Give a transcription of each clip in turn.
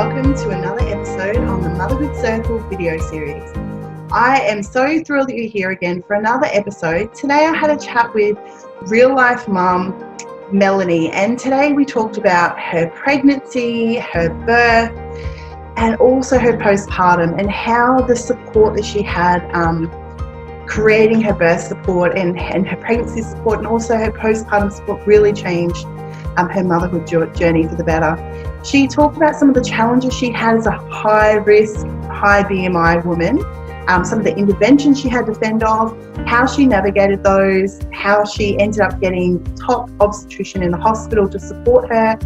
welcome to another episode on the Motherhood Circle video series. I am so thrilled that you're here again for another episode. Today I had a chat with real life mum Melani, and today we talked about her pregnancy, her birth, and also her postpartum, and how the support that she had creating her birth support and her pregnancy support and also her postpartum support really changed her motherhood journey for the better. She talked about some of the challenges she had as a high risk, high BMI woman, some of the interventions she had to fend off, how she navigated those, how she ended up getting top obstetrician in the hospital to support her.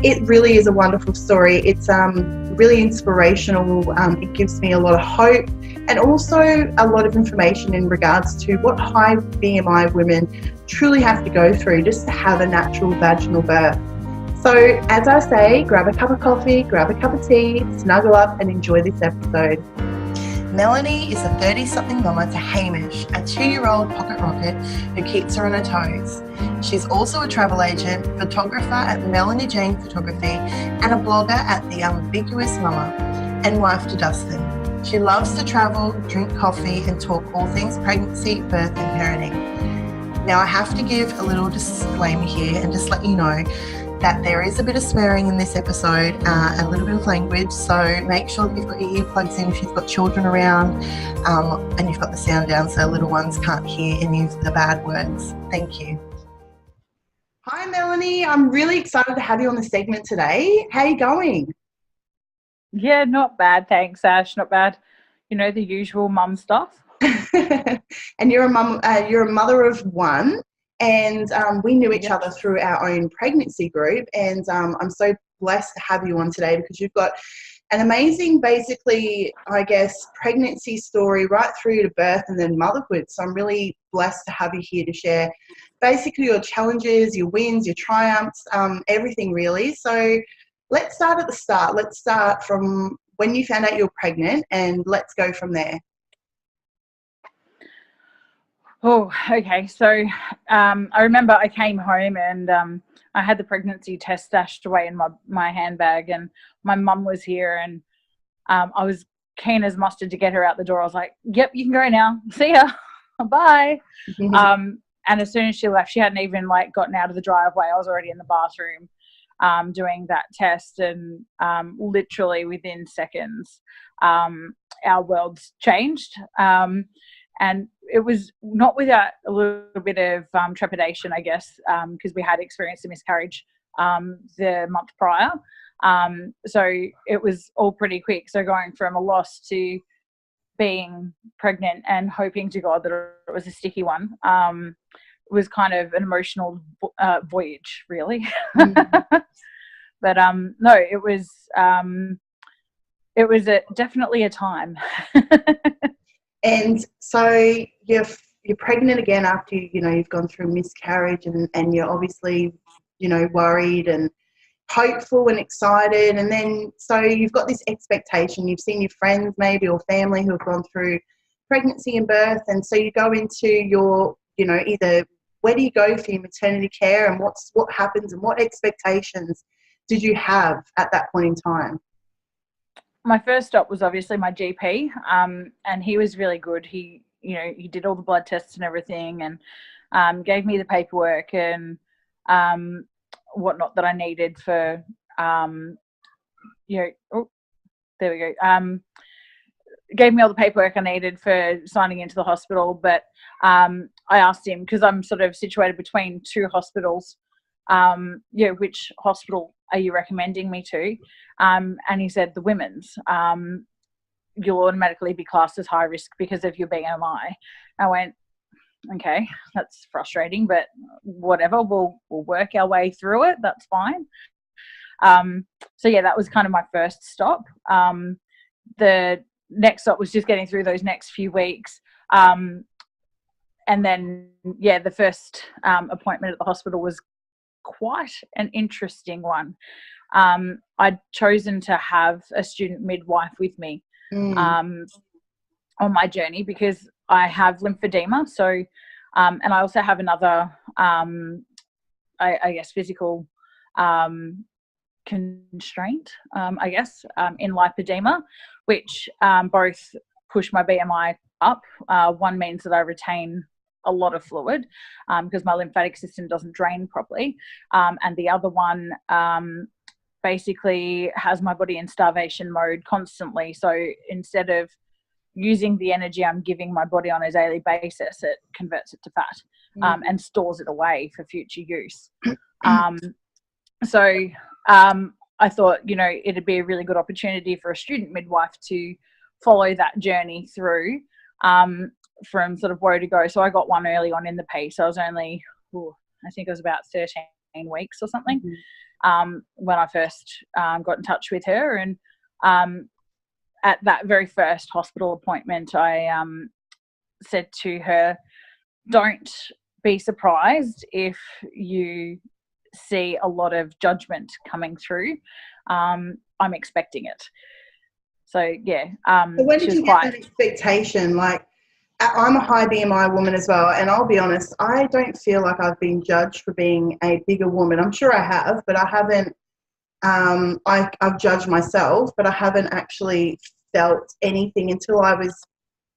It really is a wonderful story. It's really inspirational. It gives me a lot of hope and also a lot of information in regards to what high BMI women truly have to go through just to have a natural vaginal birth. So as I say, grab a cup of coffee, grab a cup of tea, snuggle up and enjoy this episode. Melani is a 30-something mama to Hamish, a 2-year-old pocket rocket who keeps her on her toes. She's also a travel agent, photographer at Melanie Jane Photography, and a blogger at The Ambiguous Mama, and wife to Dustin. She loves to travel, drink coffee, and talk all things pregnancy, birth, and parenting. Now, I have to give a little disclaimer here and just let you know that there is a bit of swearing in this episode, a little bit of language, so make sure that you've got your earplugs in if you've got children around, and you've got the sound down so little ones can't hear any of the bad words. Thank you. Hi Melani, I'm really excited to have you on the segment today. How are you going? Yeah, not bad, thanks Ash, not bad. You know, the usual mum stuff. And you're a mother of one. And we knew each other through our own pregnancy group, and I'm so blessed to have you on today because you've got an amazing, basically, I guess, pregnancy story right through to birth and then motherhood. So I'm really blessed to have you here to share basically your challenges, your wins, your triumphs, everything really. So let's start at the start. Let's start from when you found out you were pregnant and let's go from there. Oh, okay. So I remember I came home and I had the pregnancy test stashed away in my handbag, and my mum was here, and I was keen as mustard to get her out the door. I was like, yep, you can go now. See ya. Bye. And as soon as she left, she hadn't even gotten out of the driveway. I was already in the bathroom doing that test, and literally within seconds, our worlds changed. And it was not without a little bit of trepidation, I guess, because we had experienced a miscarriage the month prior. So it was all pretty quick. So going from a loss to being pregnant and hoping to God that it was a sticky one was kind of an emotional voyage, really. But no, it was definitely a time. And so you're pregnant again after you've gone through miscarriage, and you're obviously worried and hopeful and excited, and then so you've got this expectation. You've seen your friends maybe or family who have gone through pregnancy and birth, and so you go into your either where do you go for your maternity care, and what happens, and what expectations did you have at that point in time? My first stop was obviously my GP, and he was really good. He did all the blood tests and everything, and gave me the paperwork and whatnot that I needed for, oh, there we go. Gave me all the paperwork I needed for signing into the hospital, but I asked him, because I'm sort of situated between two hospitals, which hospital are you recommending me to? And he said the women's. You'll automatically be classed as high risk because of your BMI. I went, okay, that's frustrating, but whatever, we'll work our way through it. That's fine. So yeah, that was kind of my first stop. The next stop was just getting through those next few weeks. And then, yeah, the first appointment at the hospital was quite an interesting one. I'd chosen to have a student midwife with me on my journey because I have lymphedema. So, and I also have another, I guess, physical constraint, I guess, in lipedema, which both push my BMI up. One means that I retain a lot of fluid because my lymphatic system doesn't drain properly, and the other one basically has my body in starvation mode constantly. So instead of using the energy I'm giving my body on a daily basis, it converts it to fat and stores it away for future use. So I thought, it'd be a really good opportunity for a student midwife to follow that journey through from sort of woe to go. So I got one early on in the piece. I was only, I think it was about 13 weeks or something when I first got in touch with her. And at that very first hospital appointment, I said to her, don't be surprised if you see a lot of judgment coming through. I'm expecting it. So yeah. So when did you get that expectation? Like, I'm a high BMI woman as well, and I'll be honest, I don't feel like I've been judged for being a bigger woman. I'm sure I have, but I haven't. I've judged myself, but I haven't actually felt anything until I was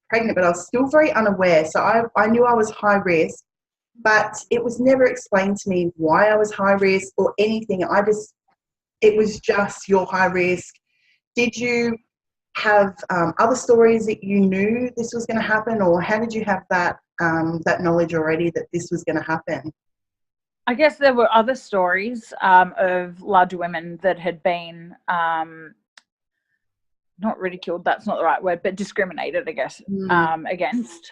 pregnant. But I was still very unaware, so I knew I was high risk, but it was never explained to me why I was high risk or anything. It was just you're high risk. Did you have other stories that you knew this was going to happen, or how did you have that knowledge already that this was going to happen? I guess there were other stories of larger women that had been not ridiculed, that's not the right word, but discriminated, I guess, against,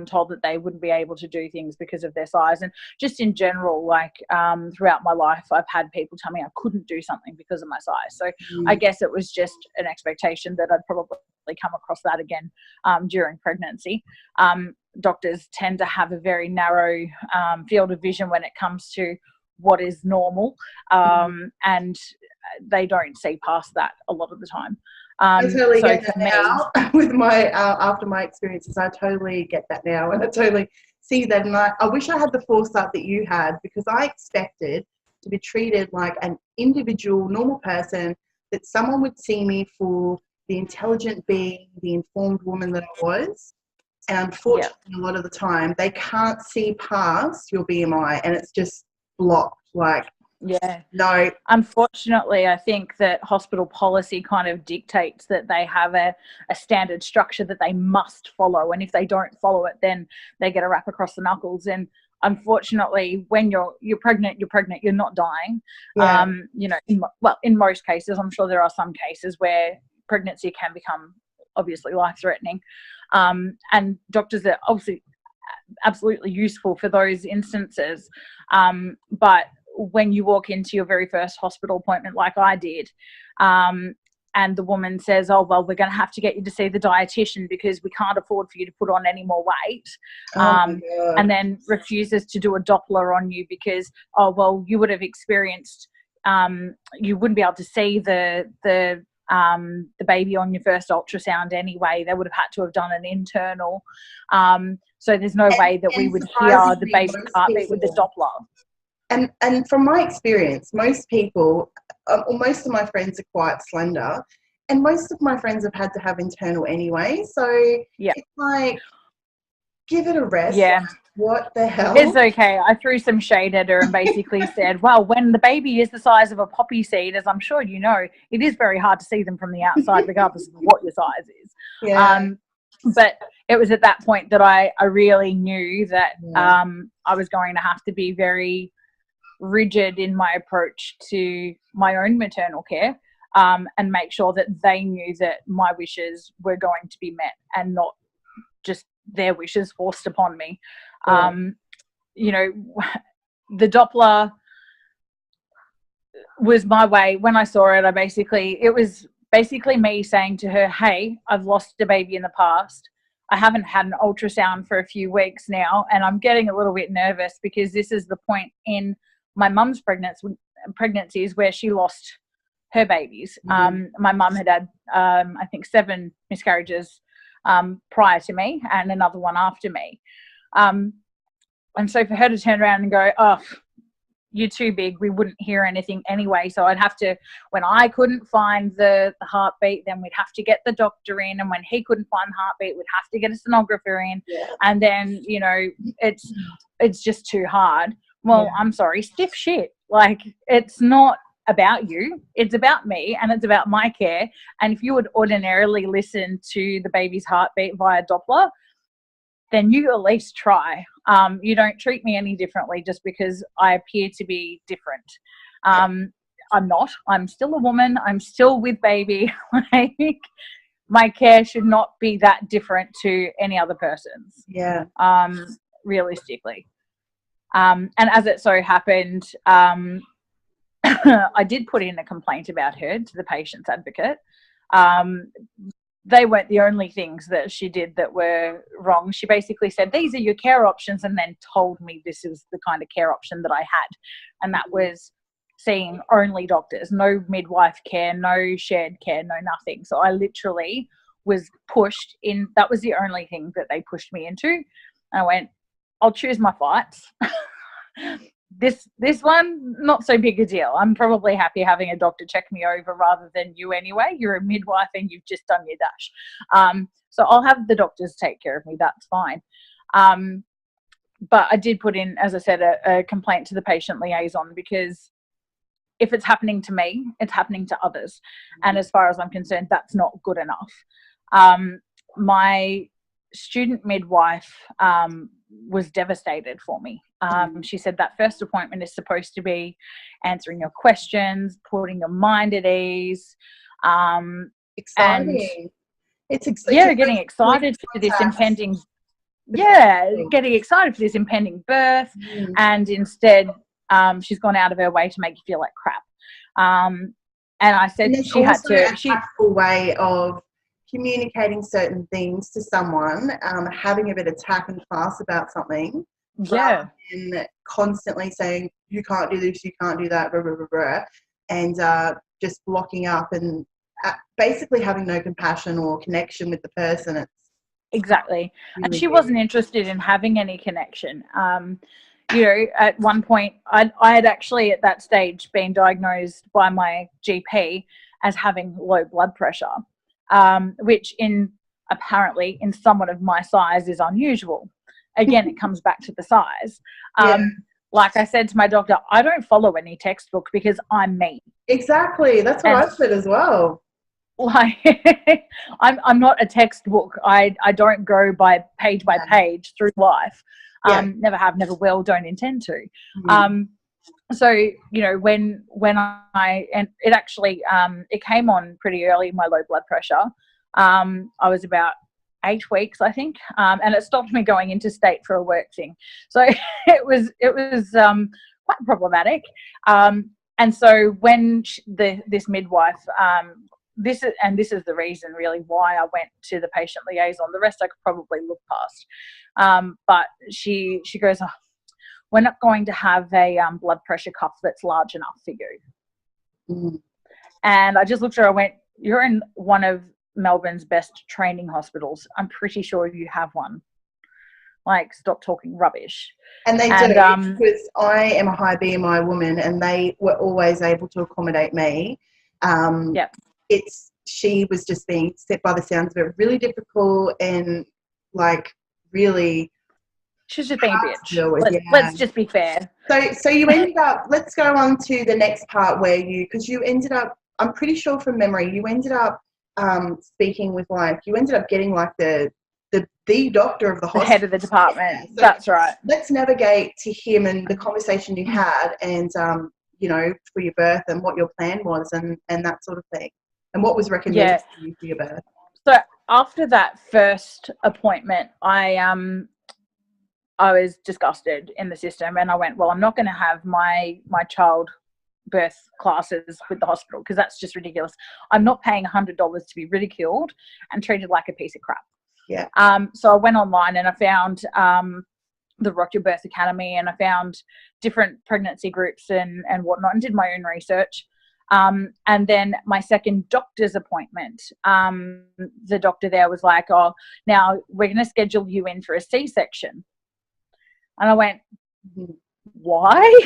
told that they wouldn't be able to do things because of their size. And just in general, like throughout my life, I've had people tell me I couldn't do something because of my size. So I guess it was just an expectation that I'd probably come across that again during pregnancy. Doctors tend to have a very narrow field of vision when it comes to what is normal, and they don't see past that a lot of the time. I totally get that now with my after my experiences. I totally get that now, and I totally see that. And I wish I had the foresight that you had, because I expected to be treated like an individual, normal person, that someone would see me for the intelligent being, the informed woman that I was. And unfortunately, a lot of the time, they can't see past your BMI, and it's just blocked. Like, no. Unfortunately, I think that hospital policy kind of dictates that they have a standard structure that they must follow, and if they don't follow it, then they get a rap across the knuckles. And unfortunately, when you're pregnant, you're not dying. In most cases, I'm sure there are some cases where pregnancy can become obviously life-threatening, and doctors are obviously absolutely useful for those instances, but when you walk into your very first hospital appointment, like I did, and the woman says, oh, well, we're going to have to get you to see the dietitian because we can't afford for you to put on any more weight, and then refuses to do a Doppler on you because, oh, well, you would have experienced, you wouldn't be able to see the baby on your first ultrasound anyway. They would have had to have done an internal. So there's no way that we would hear the baby's heartbeat with the Doppler. And from my experience, most people, or most of my friends are quite slender, and most of my friends have had to have internal anyway. So it's like, give it a rest. Yeah. Like, what the hell? It's okay. I threw some shade at her and basically said, well, when the baby is the size of a poppy seed, as I'm sure you know, it is very hard to see them from the outside, regardless of what your size is. Yeah. But it was at that point that I really knew that I was going to have to be very rigid in my approach to my own maternal care, and make sure that they knew that my wishes were going to be met and not just their wishes forced upon me. The Doppler was my way. When I saw it, it was basically me saying to her, hey, I've lost a baby in the past. I haven't had an ultrasound for a few weeks now, and I'm getting a little bit nervous because this is the point in my mum's pregnancies where she lost her babies. My mum had I think 7 miscarriages prior to me and another one after me. And so for her to turn around and go, oh, you're too big, we wouldn't hear anything anyway. So I'd have to, when I couldn't find the heartbeat, then we'd have to get the doctor in, and when he couldn't find the heartbeat, we'd have to get a sonographer in. And then, you know, it's just too hard. Well, I'm sorry, stiff shit. Like, it's not about you, it's about me, and it's about my care. And if you would ordinarily listen to the baby's heartbeat via Doppler, then you at least try. You don't treat me any differently just because I appear to be different. I'm not. I'm still a woman. I'm still with baby. Like, my care should not be that different to any other person's. Yeah. Realistically. And as it so happened, I did put in a complaint about her to the patient's advocate. They weren't the only things that she did that were wrong. She basically said, these are your care options, and then told me this is the kind of care option that I had. And that was seeing only doctors, no midwife care, no shared care, no nothing. So I literally was pushed in. That was the only thing that they pushed me into. And I went, I'll choose my fights. This one, not so big a deal. I'm probably happy having a doctor check me over rather than you anyway. You're a midwife and you've just done your dash. So I'll have the doctors take care of me. That's fine. But I did put in, as I said, a complaint to the patient liaison, because if it's happening to me, it's happening to others. And as far as I'm concerned, that's not good enough. My student midwife was devastated for me. She said that first appointment is supposed to be answering your questions, putting your mind at ease. Exciting. Getting excited for this impending, getting excited for this impending birth. And instead, she's gone out of her way to make you feel like crap. And I said she had to. A tactful way of communicating certain things to someone, having a bit of tack and class about something. Yeah. And constantly saying, you can't do this, you can't do that, blah, blah, blah, blah, and just blocking up and basically having no compassion or connection with the person. It's exactly. Really and she wasn't interested in having any connection. You know, at one point, I had actually at that stage been diagnosed by my GP as having low blood pressure, which apparently in someone of my size is unusual. Again, it comes back to the size. Like I said to my doctor, I don't follow any textbook because I'm me. Exactly. That's what I said as well. Like, I'm not a textbook. I don't go by page through life. Never have, never will, don't intend to. So, you know, when and it actually, it came on pretty early, my low blood pressure. I was about 8 weeks, I think, and it stopped me going interstate for a work thing. So it was quite problematic. And so when this midwife, this is the reason really why I went to the patient liaison. The rest I could probably look past. But she goes, oh, we're not going to have a blood pressure cuff that's large enough for you. And I just looked at her, I went, you're in one of Melbourne's best training hospitals. I'm pretty sure you have one. Like, stop talking rubbish. And they do, because I am a high BMI woman and they were always able to accommodate me. She was just being, set by the sounds of it, really difficult and like really. She's just being a bitch. Let's just be fair. So you ended up, let's go on to the next part where because you ended up, I'm pretty sure from memory, you ended up speaking with you ended up getting like the doctor of the hospital. The head of the department. So that's right. Let's navigate to him and the conversation you had and, you know, for your birth and what your plan was and that sort of thing. And what was recommended to you for your birth. So after that first appointment, I was disgusted in the system and I went, well, I'm not going to have my child birth classes with the hospital because that's just ridiculous. I'm not paying $100 to be ridiculed and treated like a piece of crap. Yeah. So I went online and I found the Rock Your Birth Academy and I found different pregnancy groups and whatnot and did my own research. And then my second doctor's appointment, the doctor there was like, oh, now we're going to schedule you in for a C-section. And I went, why?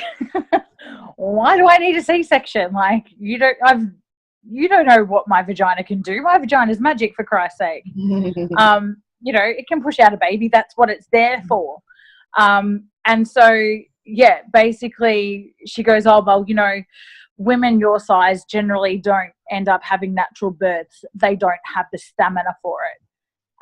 Why do I need a C-section? Like, you don't know what my vagina can do. My vagina is magic, for Christ's sake. You know, it can push out a baby. That's what it's there for. And so, yeah, basically she goes, oh, well, you know, women your size generally don't end up having natural births. They don't have the stamina for it.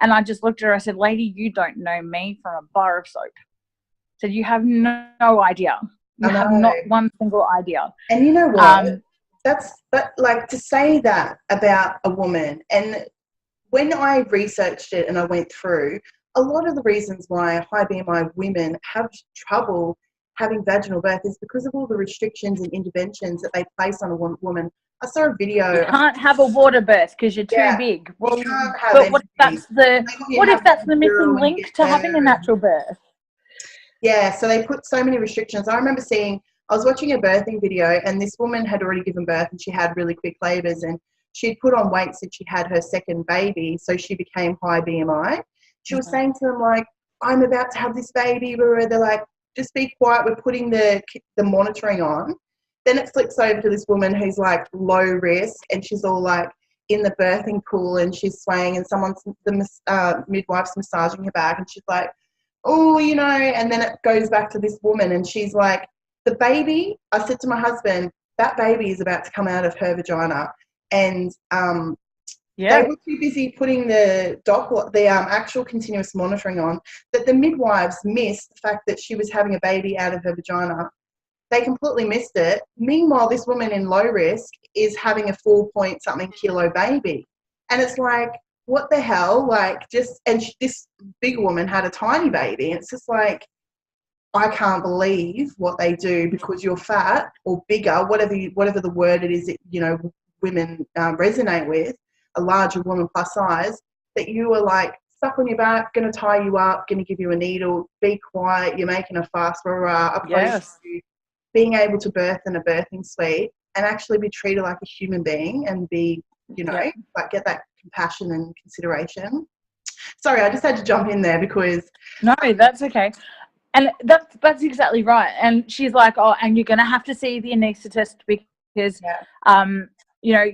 And I just looked at her. I said, lady, you don't know me from a bar of soap. I said, you have no idea. You have not one single idea. And you know what? But like, to say that about a woman, and when I researched it and I went through, a lot of the reasons why high BMI women have trouble having vaginal birth is because of all the restrictions and interventions that they place on a woman. I saw a video. You can't have a water birth because you're too big. Well, but what if that's the missing link to having a natural birth? Yeah, so they put so many restrictions. I remember I was watching a birthing video, and this woman had already given birth and she had really quick labours, and she'd put on weight since she had her second baby, so she became high BMI. She was saying to them, like, I'm about to have this baby. They're like, just be quiet, we're putting the monitoring on. Then it flips over to this woman who's like low risk, and she's all like in the birthing pool and she's swaying, and the midwife's massaging her back, and she's like, oh, you know, and then it goes back to this woman and she's like, the baby, I said to my husband, that baby is about to come out of her vagina. And they were too busy putting the actual continuous monitoring on that the midwives missed the fact that she was having a baby out of her vagina. They completely missed it. Meanwhile, this woman in low risk is having a 4-point-something kilo baby. And it's like, what the hell? Like, this big woman had a tiny baby. And it's just like, I can't believe what they do because you're fat or bigger, whatever the word it is that, you know, women resonate with, a larger woman plus size, that you are like stuck on your back, going to tie you up, going to give you a needle, be quiet, you're making a fuss, opposed to being able to birth in a birthing suite and actually be treated like a human being and be, you know, like get that compassion and consideration. Sorry, I just had to jump in there because... No, that's okay. And that's exactly right. And she's like, oh, and you're going to have to see the anaesthetist because, you know,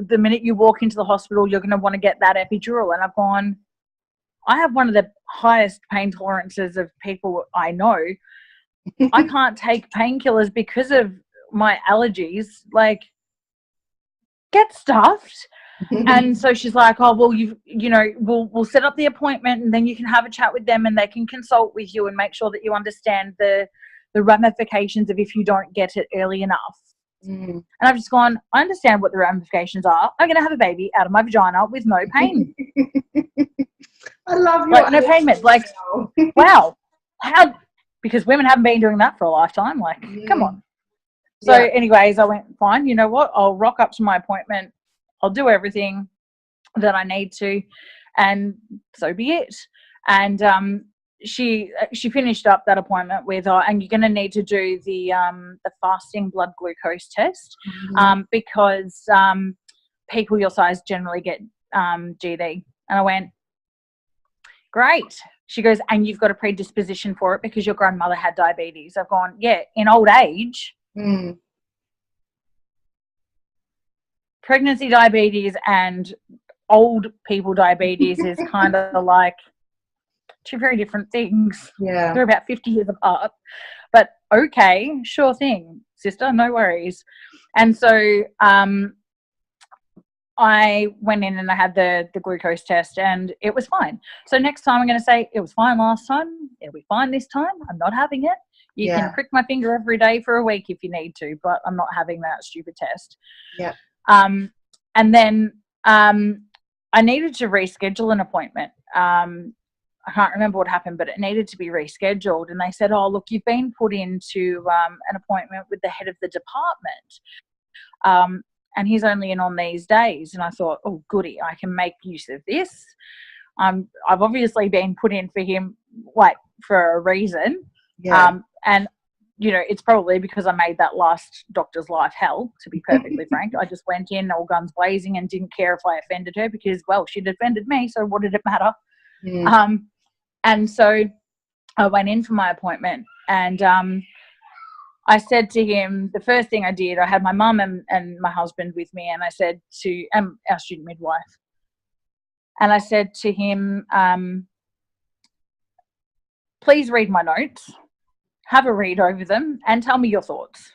the minute you walk into the hospital, you're going to want to get that epidural. And I've gone, I have one of the highest pain tolerances of people I know. I can't take painkillers because of my allergies. Like, get stuffed. And so she's like, oh, well, you know, we'll set up the appointment and then you can have a chat with them and they can consult with you and make sure that you understand the ramifications of if you don't get it early enough. And I've just gone, I understand what the ramifications are. I'm going to have a baby out of my vagina with no pain. I love your no pain meds. Like, wow. How? Because women haven't been doing that for a lifetime. Like, come on. So anyways, I went, fine, you know what? I'll rock up to my appointment. I'll do everything that I need to, and so be it. And she finished up that appointment with, and you're going to need to do the fasting blood glucose test because people your size generally get GD. And I went, great. She goes, and you've got a predisposition for it because your grandmother had diabetes. I've gone, yeah, in old age. Pregnancy diabetes and old people diabetes is kind of like two very different things. Yeah. They're about 50 years apart. But okay, sure thing, sister, no worries. And so I went in and I had the glucose test and it was fine. So next time I'm going to say, it was fine last time, it'll be fine this time. I'm not having it. You can prick my finger every day for a week if you need to, but I'm not having that stupid test. Yeah. And then I needed to reschedule an appointment. I can't remember what happened, but it needed to be rescheduled. And they said, oh, look, you've been put into an appointment with the head of the department. And he's only in on these days. And I thought, oh, goody, I can make use of this. I've obviously been put in for him, like, for a reason. Yeah. And you know, it's probably because I made that last doctor's life hell, to be perfectly frank. I just went in all guns blazing and didn't care if I offended her because, well, she'd offended me, so what did it matter? And so I went in for my appointment and I said to him, the first thing I did, I had my mum and my husband with me, and I said to our student midwife, and I said to him, please read my notes, have a read over them, and tell me your thoughts.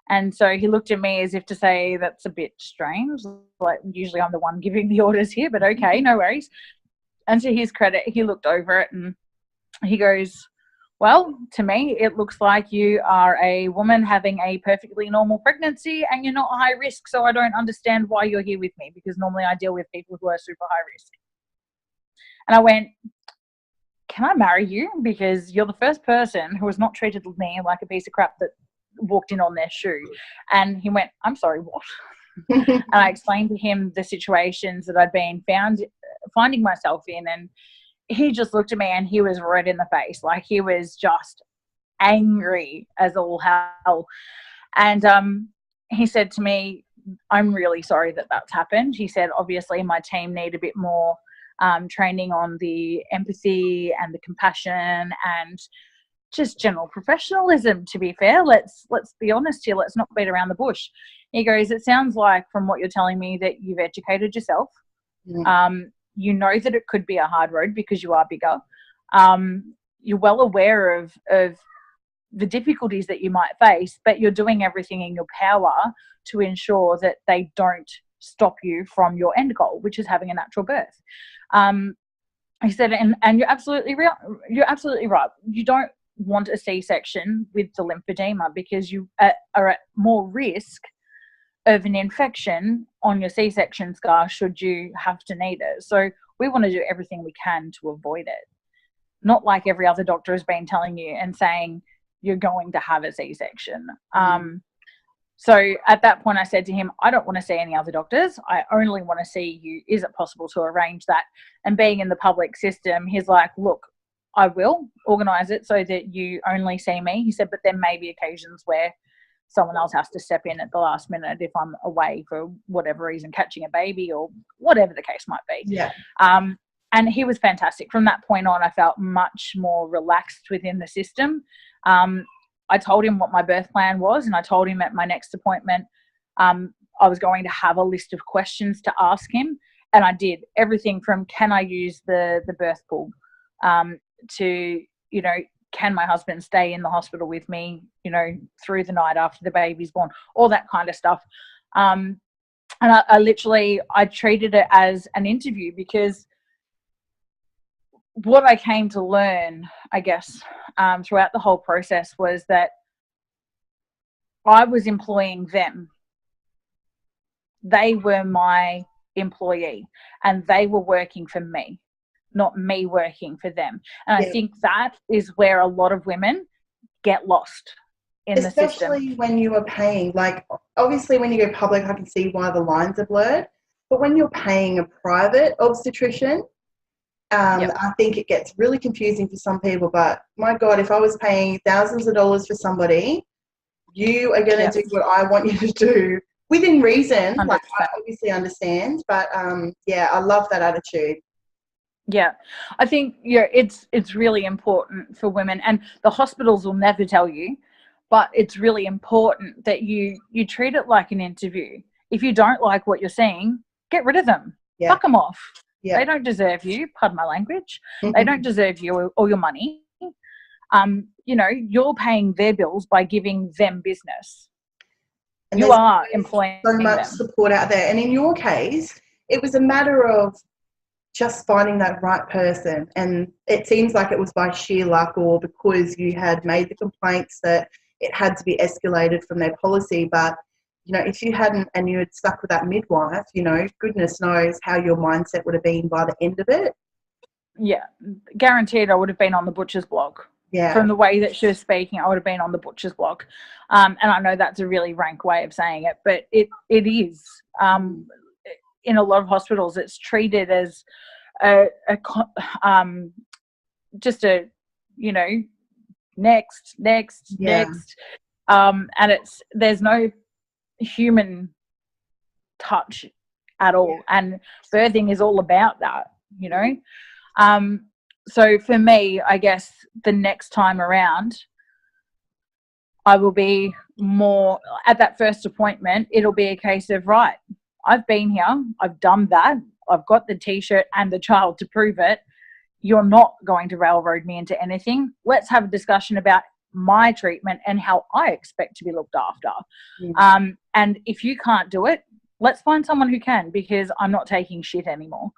And so he looked at me as if to say, that's a bit strange. Like, usually I'm the one giving the orders here, but okay, no worries. And to his credit, he looked over it and he goes, well, to me, it looks like you are a woman having a perfectly normal pregnancy and you're not high risk. So I don't understand why you're here with me, because normally I deal with people who are super high risk. And I went, can I marry you? Because you're the first person who has not treated me like a piece of crap that walked in on their shoe. And he went, I'm sorry, what? And I explained to him the situations that I'd been finding myself in, and he just looked at me and he was red in the face. Like, he was just angry as all hell. And he said to me, I'm really sorry that that's happened. He said, obviously my team need a bit more training on the empathy and the compassion and just general professionalism, to be fair. Let's be honest here. Let's not beat around the bush. He goes, it sounds like from what you're telling me that you've educated yourself. You know that it could be a hard road because you are bigger. You're well aware of the difficulties that you might face, but you're doing everything in your power to ensure that they don't stop you from your end goal, which is having a natural birth. He said, and you're absolutely real. You're absolutely right. You don't want a C-section with the lymphedema because you are at more risk of an infection on your C-section scar should you have to need it. So we want to do everything we can to avoid it. Not like every other doctor has been telling you and saying you're going to have a C-section. So at that point I said to him, I don't want to see any other doctors. I only want to see you. Is it possible to arrange that? And being in the public system, he's like, look, I will organise it so that you only see me. He said, but there may be occasions where someone else has to step in at the last minute if I'm away for whatever reason, catching a baby or whatever the case might be. Yeah. And he was fantastic. From that point on, I felt much more relaxed within the system. I told him what my birth plan was, and I told him at my next appointment I was going to have a list of questions to ask him, and I did everything from can I use the birth pool to, you know, can my husband stay in the hospital with me, you know, through the night after the baby's born, all that kind of stuff. And I treated it as an interview, because what I came to learn, I guess, throughout the whole process was that I was employing them. They were my employee and they were working for me, not me working for them. And I think that is where a lot of women get lost in the system. Especially when you are paying, like, obviously when you go public, I can see why the lines are blurred, but when you're paying a private obstetrician, I think it gets really confusing for some people. But my God, if I was paying thousands of dollars for somebody, you are going to do what I want you to do within reason. 100%. Like, I obviously understand, but I love that attitude. Yeah, I think it's really important for women, and the hospitals will never tell you, but it's really important that you treat it like an interview. If you don't like what you're seeing, get rid of them. Fuck them off. They don't deserve you, pardon my language. They don't deserve you or your money. You know, you're paying their bills by giving them business. And you are employing so much them. Support out there. And in your case, it was a matter of just finding that right person. And it seems like it was by sheer luck or because you had made the complaints that it had to be escalated from their policy. But you know, if you hadn't and you had stuck with that midwife, you know, goodness knows how your mindset would have been by the end of it. Yeah, guaranteed I would have been on the butcher's block. Yeah. From the way that she was speaking, I would have been on the butcher's block. And I know that's a really rank way of saying it, but it is. In a lot of hospitals, it's treated as just a, you know, next. And there's no human touch at all, and birthing is all about that, you know. So for me, I guess the next time around I will be more at that first appointment. It'll be a case of, right, I've been here, I've done that, I've got the t-shirt and the child to prove it. You're not going to railroad me into anything. Let's have a discussion about my treatment and how I expect to be looked after. And if you can't do it, let's find someone who can, because I'm not taking shit anymore.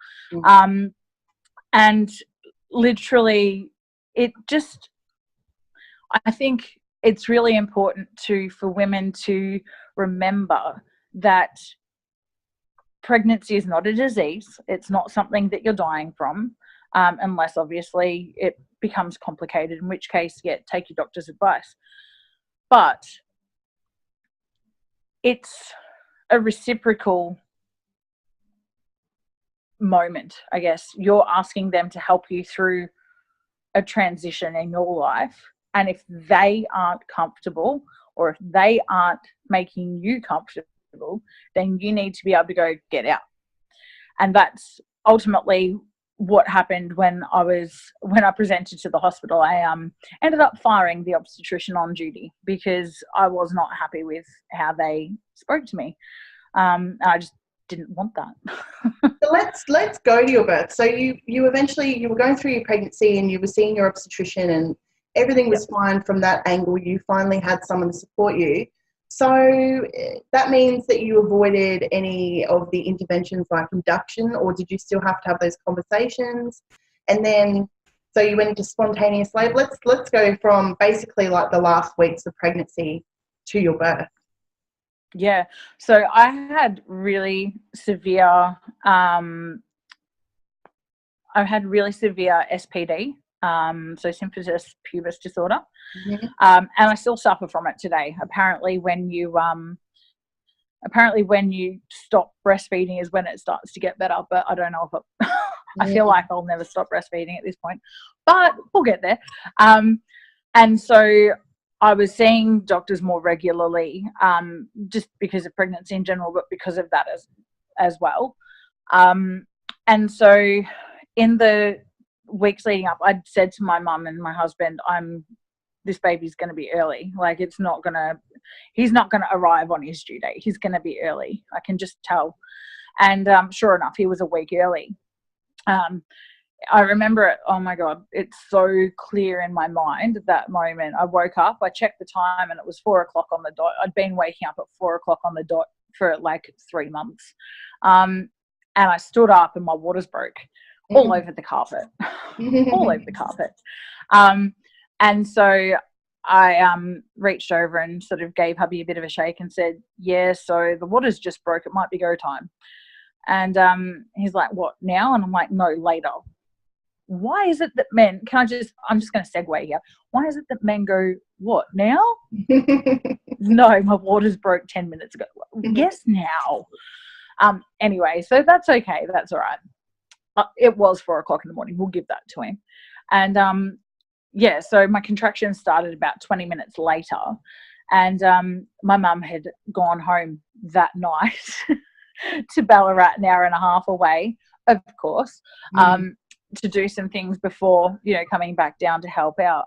And literally, I think it's really important for women to remember that pregnancy is not a disease. It's not something that you're dying from, unless obviously it becomes complicated, in which case, take your doctor's advice. But it's a reciprocal moment, I guess. You're asking them to help you through a transition in your life. And if they aren't comfortable, or if they aren't making you comfortable, then you need to be able to go, get out. And that's ultimately what happened when I presented to the hospital. I ended up firing the obstetrician on duty because I was not happy with how they spoke to me. I just didn't want that. So let's go to your birth. So you were going through your pregnancy and you were seeing your obstetrician and everything was fine from that angle. You finally had someone to support you. So that means that you avoided any of the interventions like induction, or did you still have to have those conversations? And then, so you went into spontaneous labour. Let's go from basically like the last weeks of pregnancy to your birth. Yeah. So I had really severe, SPD. So symphysis pubis disorder, and I still suffer from it today. Apparently, when you stop breastfeeding is when it starts to get better. But I don't know if it. I feel like I'll never stop breastfeeding at this point, but we'll get there. And so I was seeing doctors more regularly, just because of pregnancy in general, but because of that as well. And so in the weeks leading up, I'd said to my mum and my husband, this baby's going to be early. Like, he's not going to arrive on his due date. He's going to be early. I can just tell. And sure enough, he was a week early. I remember it. Oh my God, it's so clear in my mind at that moment. I woke up, I checked the time, and it was 4 o'clock on the dot. I'd been waking up at 4 o'clock on the dot for like 3 months. And I stood up and my waters broke. All over the carpet, all over the carpet. And so I reached over and sort of gave hubby a bit of a shake and said, yeah, so the water's just broke. It might be go time. And he's like, what, now? And I'm like, no, later. Why is it that men, I'm just going to segue here. Why is it that men go, what, now? No, my water's broke 10 minutes ago. Yes, now. Anyway, so that's okay. That's all right. It was 4 o'clock in the morning. We'll give that to him. And so my contractions started about 20 minutes later. And my mum had gone home that night to Ballarat, an hour and a half away, of course, to do some things before, coming back down to help out.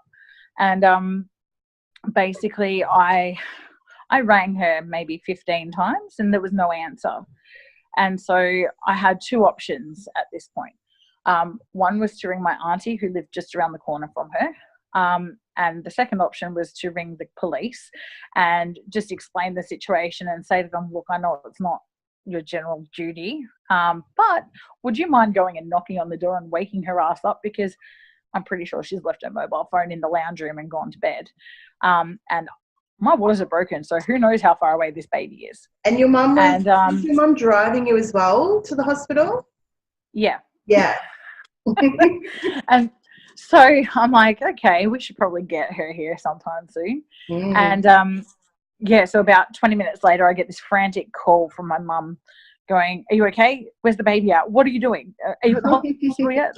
And basically I rang her maybe 15 times and there was no answer. And so I had two options at this point. One was to ring my auntie, who lived just around the corner from her. And the second option was to ring the police and just explain the situation and say to them, look, I know it's not your general duty, but would you mind going and knocking on the door and waking her ass up, because I'm pretty sure she's left her mobile phone in the lounge room and gone to bed. And my waters are broken, so who knows how far away this baby is. And your mum was your mum driving you as well to the hospital? Yeah. Yeah. And so I'm like, okay, we should probably get her here sometime soon. And so about 20 minutes later, I get this frantic call from my mum going, are you okay? Where's the baby at? What are you doing? Are you at the hospital yet?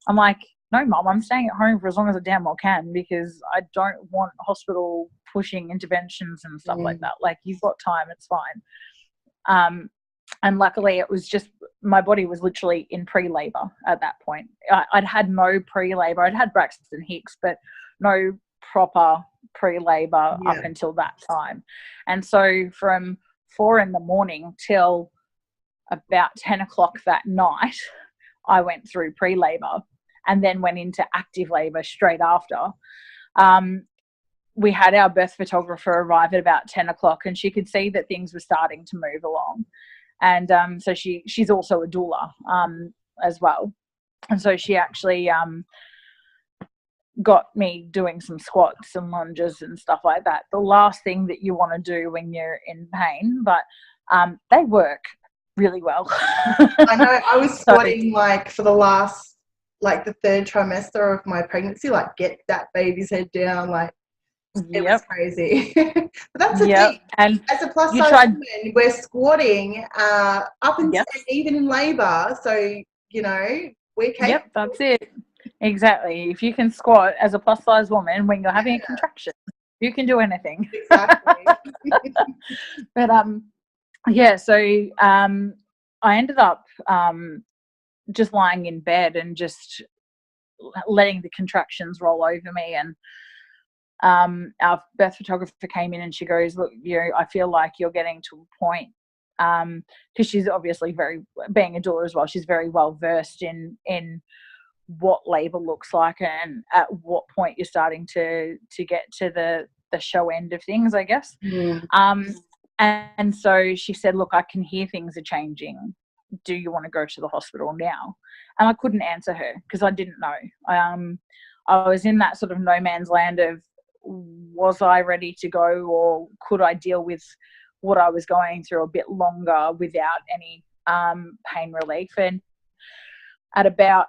I'm like, no, Mum, I'm staying at home for as long as I damn well can, because I don't want hospital pushing interventions and stuff like that. Like, you've got time, it's fine. And luckily it was just, my body was literally in pre-labor at that point. I'd had no pre-labor. I'd had Braxton Hicks, but no proper pre-labor Yeah. up until that time. And so from 4 a.m. till about 10 o'clock that night, I went through pre-labor and then went into active labor straight after. We had our birth photographer arrive at about 10 o'clock, and she could see that things were starting to move along. And so she's also a doula as well. And so she actually got me doing some squats and lunges and stuff like that. The last thing that you want to do when you're in pain, but they work really well. I know. I was squatting like for the last, like the 3rd trimester of my pregnancy, like get that baby's head down, like it was crazy. But that's the thing. And as a plus size woman, we're squatting up and even in labour. So, you know, we're capable. Yep, that's it. Exactly. If you can squat as a plus size woman when you're having a contraction, you can do anything. Exactly. But so I ended up just lying in bed and just letting the contractions roll over me. And our birth photographer came in and she goes, look, I feel like you're getting to a point, because she's obviously being a doula as well, she's very well versed in what labor looks like and at what point you're starting to get to the show end of things, I guess. And so she said, look, I can hear things are changing. Do you want to go to the hospital now? And I couldn't answer her because I didn't know. I was in that sort of no man's land of, was I ready to go, or could I deal with what I was going through a bit longer without any pain relief? And at about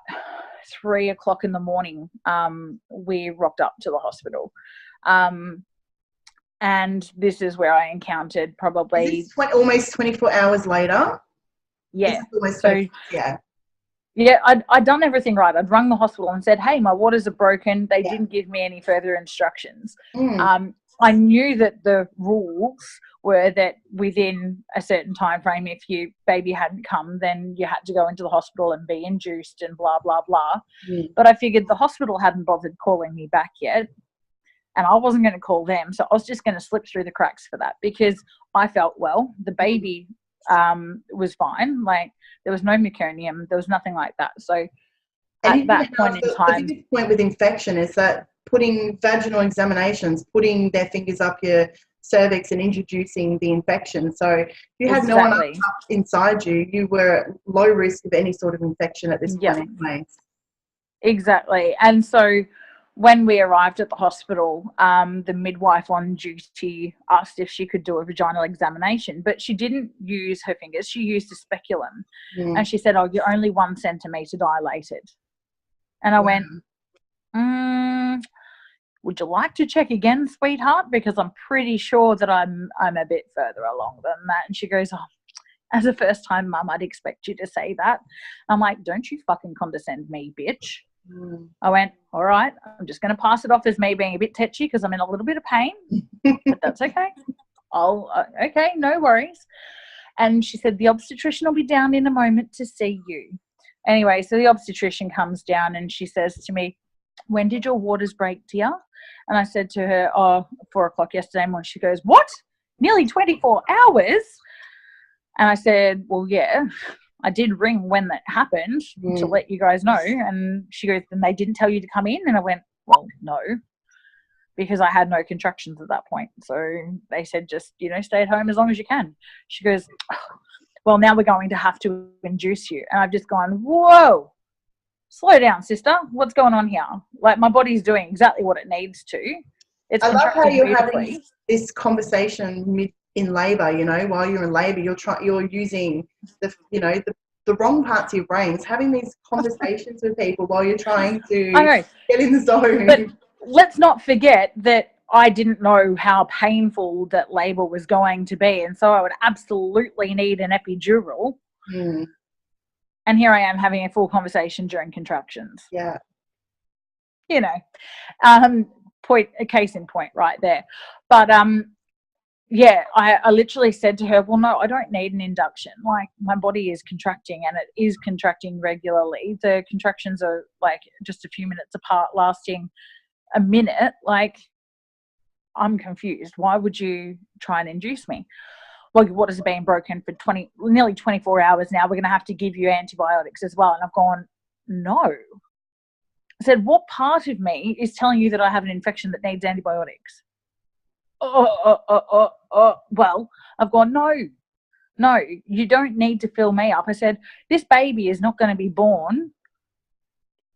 3 o'clock in the morning, we rocked up to the hospital. And this is where I encountered probably almost 24 hours later. Yeah. Yeah, I'd done everything right. I'd rung the hospital and said, hey, my waters are broken. They didn't give me any further instructions. I knew that the rules were that within a certain time frame, if your baby hadn't come, then you had to go into the hospital and be induced and blah, blah, blah. But I figured the hospital hadn't bothered calling me back yet, and I wasn't going to call them. So I was just going to slip through the cracks for that, because I felt well. The baby was fine. Like, there was no meconium. There was nothing like that. So at that point in time, the point with infection is that putting vaginal examinations, putting their fingers up your cervix and introducing the infection. So if you had no one up inside you, you were at low risk of any sort of infection at this point in place. Exactly. And so when we arrived at the hospital, the midwife on duty asked if she could do a vaginal examination, but she didn't use her fingers. She used a speculum. And she said, oh, you're only 1 centimetre dilated. And I went, would you like to check again, sweetheart? Because I'm pretty sure that I'm a bit further along than that. And she goes, oh, as a first-time mum, I'd expect you to say that. I'm like, don't you fucking condescend me, bitch. I went, all right, I'm just going to pass it off as me being a bit tetchy because I'm in a little bit of pain, but that's okay. Okay, no worries. And she said, the obstetrician will be down in a moment to see you. Anyway, so the obstetrician comes down and she says to me, when did your waters break, dear? And I said to her, 4 o'clock yesterday morning. She goes, what? Nearly 24 hours? And I said, well, yeah, I did ring when that happened to let you guys know. And she goes, then they didn't tell you to come in? And I went, well, no, because I had no contractions at that point. So they said, just, stay at home as long as you can. She goes, well, now we're going to have to induce you. And I've just gone, whoa, slow down, sister. What's going on here? Like, my body's doing exactly what it needs to. It's I love how you're having this conversation in labour, while you're in labour, you're using the wrong parts of your brains, having these conversations with people while you're trying to get in the zone. But let's not forget that I didn't know how painful that labour was going to be, and so I would absolutely need an epidural. And here I am having a full conversation during contractions. Yeah. A case in point right there. But I literally said to her, well, no, I don't need an induction. Like, my body is contracting, and it is contracting regularly. The contractions are like just a few minutes apart, lasting a minute. Like, I'm confused. Why would you try and induce me? Well, what has been broken for nearly 24 hours now? We're going to have to give you antibiotics as well. And I've gone, no. I said, what part of me is telling you that I have an infection that needs antibiotics? Well, I've gone, no, you don't need to fill me up. I said, this baby is not going to be born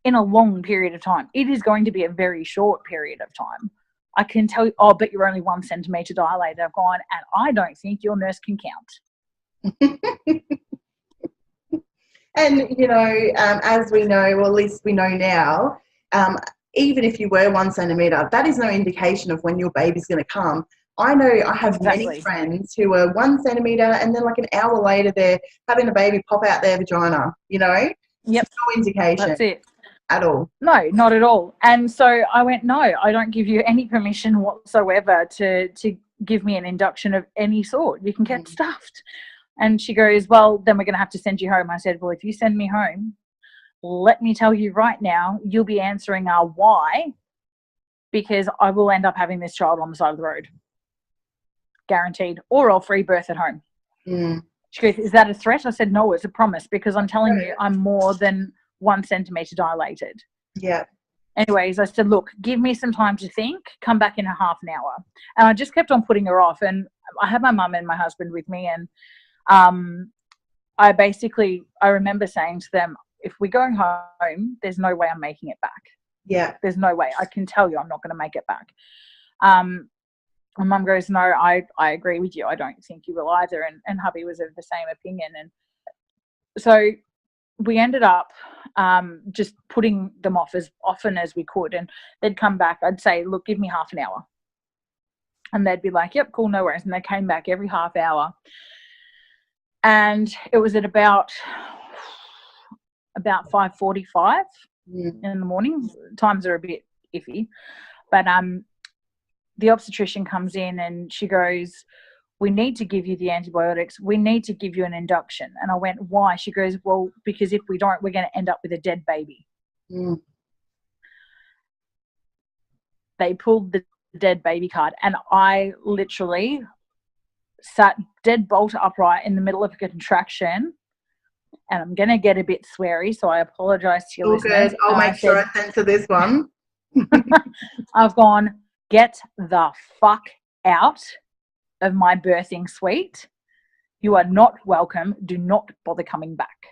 in a long period of time. It is going to be a very short period of time. I can tell you, but you're only 1 centimetre dilated. I've gone, and I don't think your nurse can count. And, you know, as we know, or at least we know now, even if you were 1 centimetre, that is no indication of when your baby's going to come. I know I have many friends who are 1 centimetre and then like an hour later they're having a baby pop out their vagina, you know? Yep. No indication. That's it. At all. No, not at all. And so I went, no, I don't give you any permission whatsoever to give me an induction of any sort. You can get stuffed. And she goes, well, then we're going to have to send you home. I said, well, if you send me home, let me tell you right now, you'll be answering our why, because I will end up having this child on the side of the road. Guaranteed. Or I'll free birth at home. She goes, is that a threat? I said, no, it's a promise, because I'm telling you I'm more than 1 centimetre dilated. Yeah. Anyways, I said, look, give me some time to think, come back in a half an hour. And I just kept on putting her off. And I had my mum and my husband with me. And I remember saying to them, if we go home, there's no way I'm making it back. Yeah. There's no way. I can tell you I'm not going to make it back. And Mum goes, no, I agree with you. I don't think you will either. And hubby was of the same opinion. And so we ended up just putting them off as often as we could. And they'd come back. I'd say, look, give me half an hour. And they'd be like, yep, cool, no worries. And they came back every half hour. And it was at about 5:45 in the morning. Times are a bit iffy. But the obstetrician comes in and she goes, we need to give you the antibiotics. We need to give you an induction. And I went, why? She goes, well, because if we don't, we're going to end up with a dead baby. They pulled the dead baby card, and I literally sat dead bolt upright in the middle of a contraction. And I'm going to get a bit sweary, so I apologise to your listeners. Good. I'll make sure I censor this one. I've gone, get the fuck out of my birthing suite. You are not welcome. Do not bother coming back.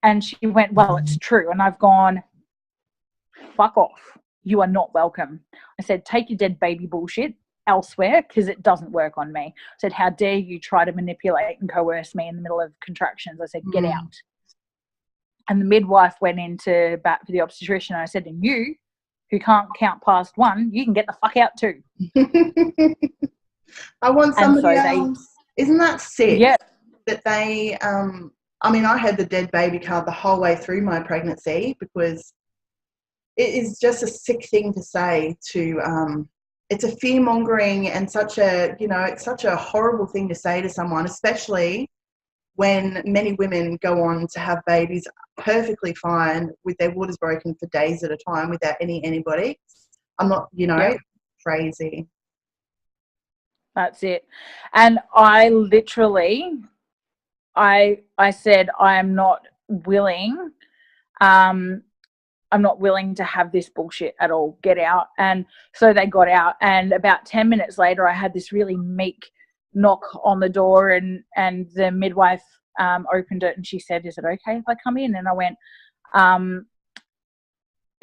And she went, well, it's true. And I've gone, fuck off. You are not welcome. I said, take your dead baby bullshit elsewhere, because it doesn't work on me. I said, how dare you try to manipulate and coerce me in the middle of contractions? I said, get out. And the midwife went in to bat for the obstetrician. And I said, and you, who can't count past 1, you can get the fuck out too. I want somebody else. Isn't that sick? Yeah. That they, I mean, I had the dead baby card the whole way through my pregnancy, because it is just a sick thing to say to, it's a fear-mongering and such a, you know, it's such a horrible thing to say to someone, especially when many women go on to have babies perfectly fine with their waters broken for days at a time without any antibiotics. I'm not, you know, crazy. That's it. And I literally, I said, I'm not willing, I'm not willing to have this bullshit at all. Get out. And so they got out. And about 10 minutes later, I had this really meek knock on the door, and the midwife opened it, and she said, is it okay if I come in? And I went,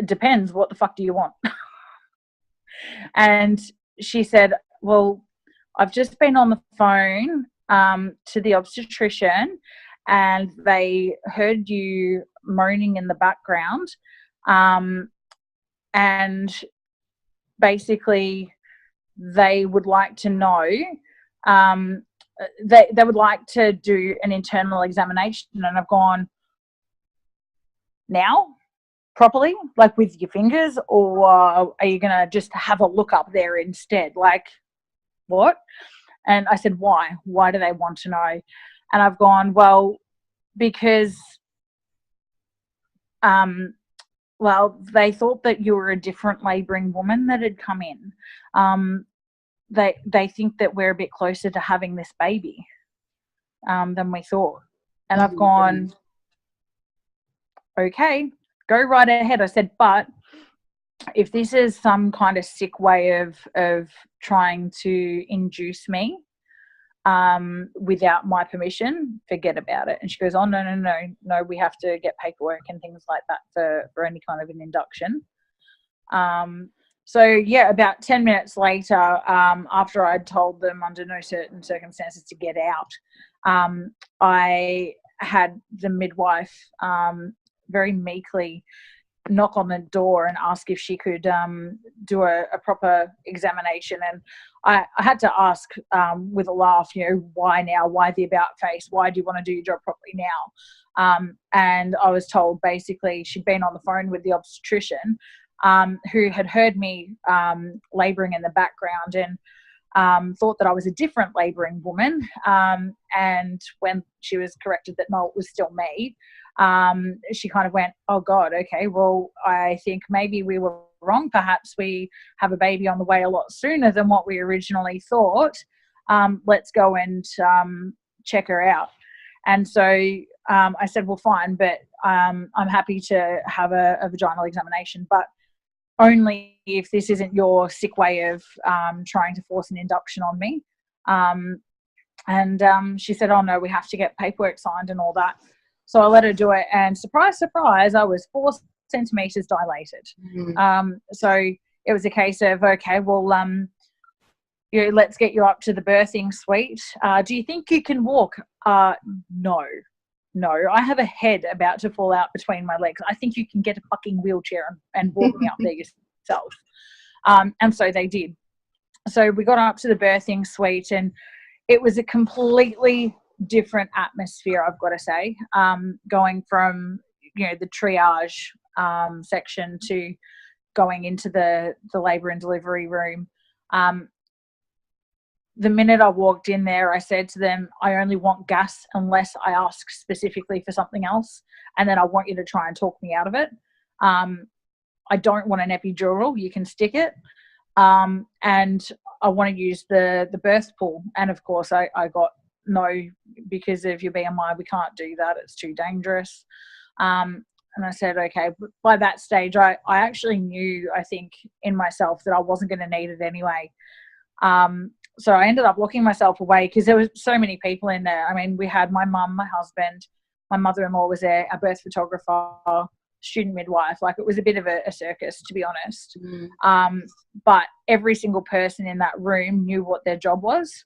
it depends. What the fuck do you want? And she said, well, I've just been on the phone to the obstetrician, and they heard you moaning in the background. And basically they would like to know, they would like to do an internal examination. And I've gone, now, properly, like with your fingers, or are you going to just have a look up there instead? Like, what? And I said, why? Why do they want to know? And I've gone, well, because Well, they thought that you were a different labouring woman that had come in. They think that we're a bit closer to having this baby than we thought. And I've gone, okay, go right ahead. I said, but if this is some kind of sick way of trying to induce me without my permission, forget about it. And she goes, oh, no, we have to get paperwork and things like that for any kind of an induction. So yeah, about 10 minutes later, after I'd told them under no certain circumstances to get out, I had the midwife very meekly knock on the door and ask if she could do a proper examination. And I had to ask with a laugh, why now? Why the about face? Why do you want to do your job properly now? And I was told basically she'd been on the phone with the obstetrician who had heard me labouring in the background and thought that I was a different labouring woman. And when she was corrected that no, it was still me, she kind of went, oh God, okay, well, I think maybe we were wrong. Perhaps we have a baby on the way a lot sooner than what we originally thought. Let's go and check her out. And so I said, well, fine, but I'm happy to have a vaginal examination, but only if this isn't your sick way of trying to force an induction on me. And she said, oh no, we have to get paperwork signed and all that. So I let her do it, and surprise, surprise, I was 4 centimetres dilated. So it was a case of, okay, well, let's get you up to the birthing suite. Do you think you can walk? No, I have a head about to fall out between my legs. I think you can get a fucking wheelchair and walk me up there yourself. And so they did. So we got up to the birthing suite, and it was a completely different atmosphere, I've got to say, going from the triage section to going into the labour and delivery room. The minute I walked in there, I said to them, I only want gas unless I ask specifically for something else, and then I want you to try and talk me out of it. I don't want an epidural, you can stick it, and I want to use the birth pool. And of course I got no, because of your BMI, we can't do that. It's too dangerous. And I said, okay. But by that stage, I actually knew, I think, in myself that I wasn't going to need it anyway. So I ended up locking myself away because there was so many people in there. I mean, we had my mum, my husband, my mother-in-law was there, a birth photographer, student midwife. Like, it was a bit of a circus, to be honest. But every single person in that room knew what their job was.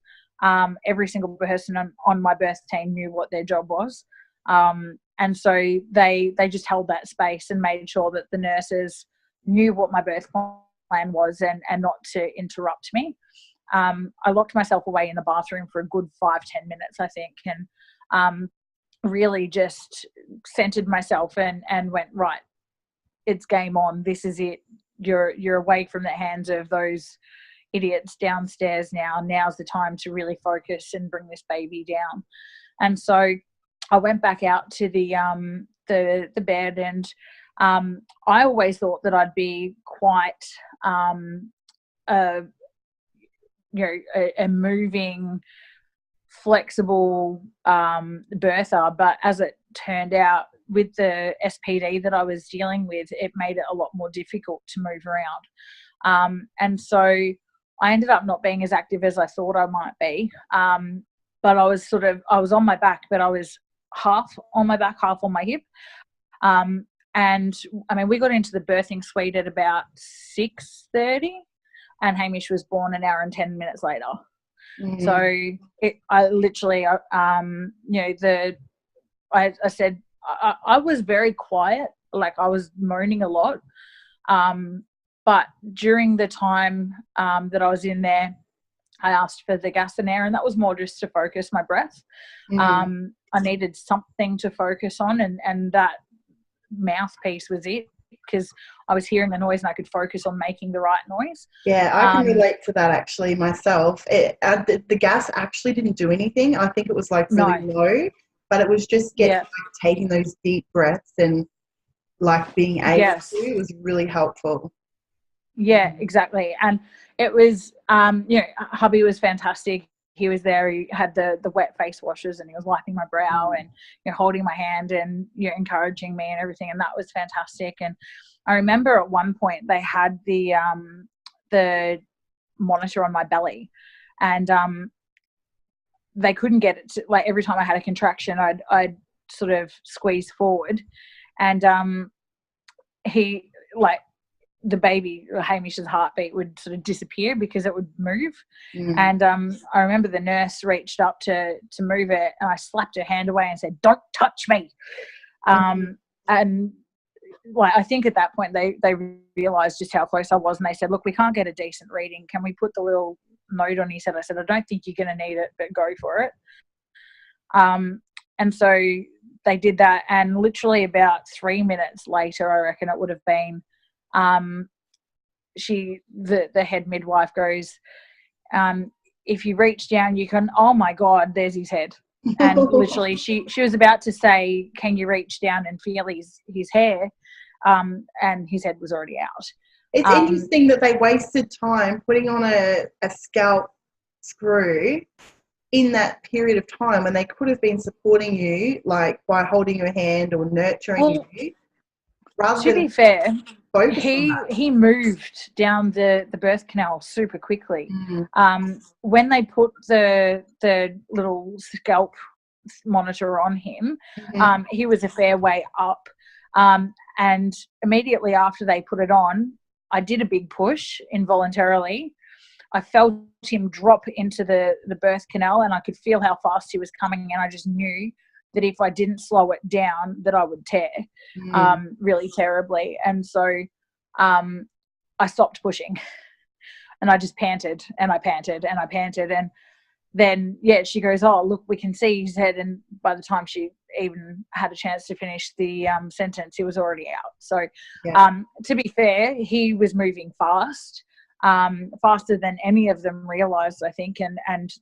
Every single person on my birth team knew what their job was. And so they just held that space and made sure that the nurses knew what my birth plan was and not to interrupt me. I locked myself away in the bathroom for a good 5-10 minutes, I think, and really just centered myself and went, right, it's game on. This is it. You're away from the hands of those idiots downstairs now. Now's the time to really focus and bring this baby down. And so I went back out to the bed, and I always thought that I'd be quite a moving, flexible birther, but as it turned out, with the SPD that I was dealing with, it made it a lot more difficult to move around. And so I ended up not being as active as I thought I might be. But I was on my back, but I was half on my back, half on my hip. And I mean, we got into the birthing suite at about 6:30, and Hamish was born an hour and 10 minutes later. So I literally, I said, I was very quiet, like I was moaning a lot. But during the time that I was in there, I asked for the gas and air, and that was more just to focus my breath. I needed something to focus on, and that mouthpiece was it, because I was hearing the noise and I could focus on making the right noise. Yeah, I can relate to that actually myself. The gas actually didn't do anything. I think it was like really low, but it was just taking those deep breaths and like being able Yes. to was really helpful. Yeah, exactly. And it was, hubby was fantastic. He was there. He had the wet face washes, and he was wiping my brow and holding my hand and encouraging me and everything. And that was fantastic. And I remember at one point they had the monitor on my belly, and they couldn't get it to, like, every time I had a contraction, I'd sort of squeeze forward, and he, like, the baby, Hamish's heartbeat would sort of disappear because it would move. And I remember the nurse reached up to move it, and I slapped her hand away and said, "Don't touch me." And like, I think at that point they realized just how close I was, and they said, "Look, we can't get a decent reading. Can we put the little note on his head?" I said, "I don't think you're going to need it, but go for it." And so they did that, and literally about 3 minutes later, I reckon it would have been, the head midwife goes, "If you reach down, you can," oh my God, there's his head. And literally she was about to say, "Can you reach down and feel his hair?" And his head was already out. It's interesting that they wasted time putting on a scalp screw in that period of time when they could have been supporting you, like by holding your hand or nurturing you. Rather to than be fair, focus on that. he moved down the birth canal super quickly. When they put the little scalp monitor on him, he was a fair way up, and immediately after they put it on, I did a big push involuntarily. I felt him drop into the birth canal, and I could feel how fast he was coming, and I just knew that if I didn't slow it down, that I would tear really terribly. And so I stopped pushing, and I just panted, and I panted, and I panted. And then, she goes, "Oh, look, we can see his head." And by the time she even had a chance to finish the sentence, he was already out. So to be fair, he was moving fast. Faster than any of them realised, I think, and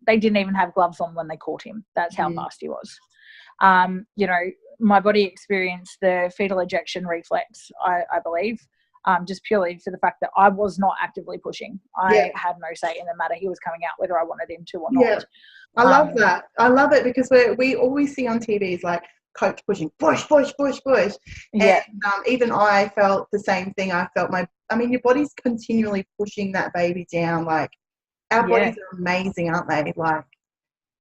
they didn't even have gloves on when they caught him. That's how fast he was. My body experienced the fetal ejection reflex, I believe, just purely for the fact that I was not actively pushing. I had no say in the matter. He was coming out whether I wanted him to or not. I love that. I love it because we always see on TV is like coach pushing, push. And even I felt the same thing. I felt your body's continually pushing that baby down. Like, our bodies are amazing, aren't they? Like,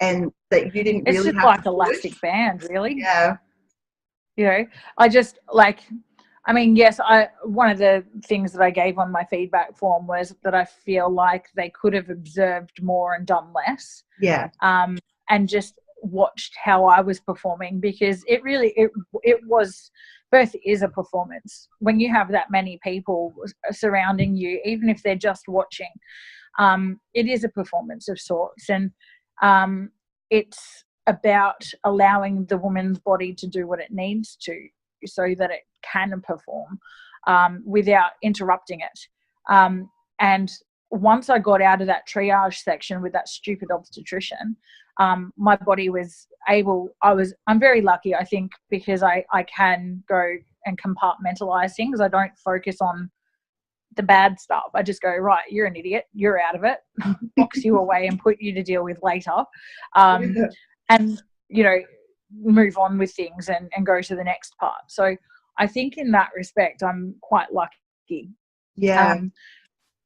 and that you didn't it's really just have like to elastic band, really. Yeah. I just yes, one of the things that I gave on my feedback form was that I feel like they could have observed more and done less. Yeah. And just watched how I was performing, because it was, birth is a performance. When you have that many people surrounding you, even if they're just watching, it is a performance of sorts. And it's about allowing the woman's body to do what it needs to so that it can perform without interrupting it. And once I got out of that triage section with that stupid obstetrician, my body was I'm very lucky, I think, because I can go and compartmentalize things. I don't focus on the bad stuff. I just go, right, you're an idiot, you're out of it, box you away and put you to deal with later. And, move on with things and go to the next part. So I think in that respect, I'm quite lucky. Yeah.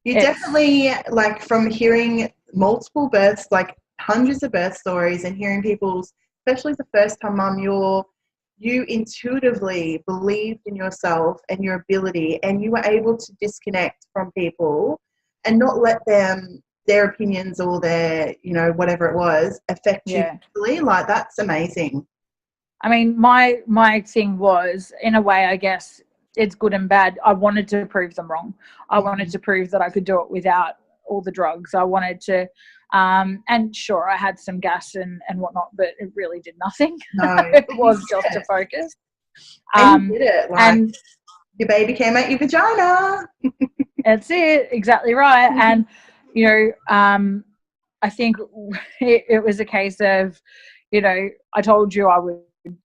You definitely, like, from hearing multiple births, like hundreds of birth stories, and hearing people's, especially the first time mum, you intuitively believed in yourself and your ability, and you were able to disconnect from people and not let their opinions or their, whatever it was, affect you fully. Like, that's amazing. I mean, my thing was, in a way, I guess it's good and bad. I wanted to prove them wrong. I wanted to prove that I could do it without all the drugs. I wanted to, and sure, I had some gas and whatnot, but it really did nothing. No, it was just to focus. And you did it. Like, and your baby came out your vagina. That's it. Exactly right. And, I think it was a case of, I told you I was